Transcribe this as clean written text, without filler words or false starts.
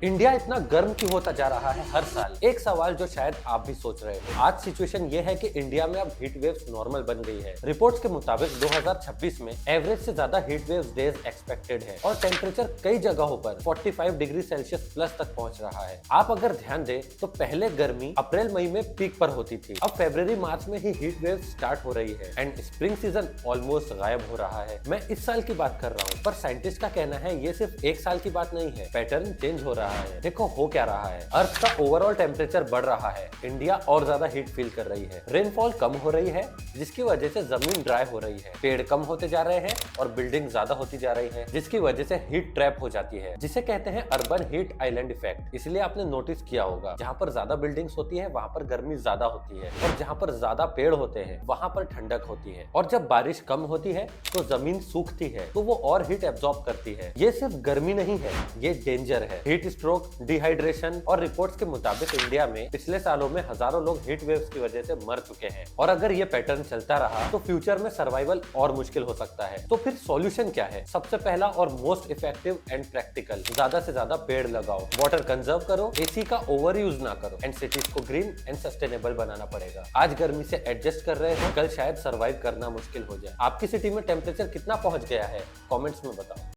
India इतना गर्म क्यों होता जा रहा है हर साल? एक सवाल जो शायद आप भी सोच रहे हो। आज सिचुएशन ये है कि इंडिया में अब हीट वेव्स नॉर्मल बन गई है। रिपोर्ट्स के मुताबिक 2026 में एवरेज से ज्यादा हीट वेव्स डेज एक्सपेक्टेड है और टेम्परेचर कई जगहों पर 45 डिग्री सेल्सियस प्लस तक पहुंच रहा है। आप अगर ध्यान दें तो पहले गर्मी अप्रैल मई में पीक पर होती थी, अब फरवरी मार्च में ही हीट वेव स्टार्ट हो रही है एंड स्प्रिंग सीजन ऑलमोस्ट गायब हो रहा है। मैं इस साल की बात कर रहा हूँ, पर साइंटिस्ट का कहना है ये सिर्फ एक साल की बात नहीं है, पैटर्न चेंज हो रहा है। देखो हो क्या रहा है, अर्थ का ओवरऑल टेम्परेचर बढ़ रहा है, इंडिया और ज्यादा हीट फील कर रही है, रेनफॉल कम हो रही है जिसकी वजह से जमीन ड्राई हो रही है, पेड़ कम होते जा रहे हैं और बिल्डिंग ज्यादा होती जा रही है जिसकी वजह से हीट ट्रैप हो जाती है, जिसे कहते हैं अर्बन हीट आइलैंड इफेक्ट। इसलिए आपने नोटिस किया होगा जहाँ पर ज्यादा बिल्डिंग्स होती है वहाँ पर गर्मी ज्यादा होती है और जहाँ पर ज्यादा पेड़ होते हैं वहाँ पर ठंडक होती है, और जब बारिश कम होती है तो जमीन सूखती है तो वो और हीट एब्जॉर्ब करती है। ये सिर्फ गर्मी नहीं है, ये डेंजर है, हीट स्ट्रोक, डिहाइड्रेशन। और रिपोर्ट्स के मुताबिक इंडिया में पिछले सालों में हजारों लोग हीट वेव्स की वजह से मर चुके हैं और अगर ये पैटर्न चलता रहा तो फ्यूचर में सर्वाइवल और मुश्किल हो सकता है। तो फिर सॉल्यूशन क्या है? सबसे पहला और मोस्ट इफेक्टिव एंड प्रैक्टिकल, ज्यादा से ज्यादा पेड़ लगाओ, वाटर कंजर्व करो, एसी का ओवर यूज ना करो एंड सिटीज को ग्रीन एंड सस्टेनेबल बनाना पड़ेगा। आज गर्मी से एडजस्ट कर रहे हो, कल शायद सर्वाइव करना मुश्किल हो जाए। आपकी सिटी में टेम्परेचर कितना पहुंच गया है? कमेंट्स में बताओ।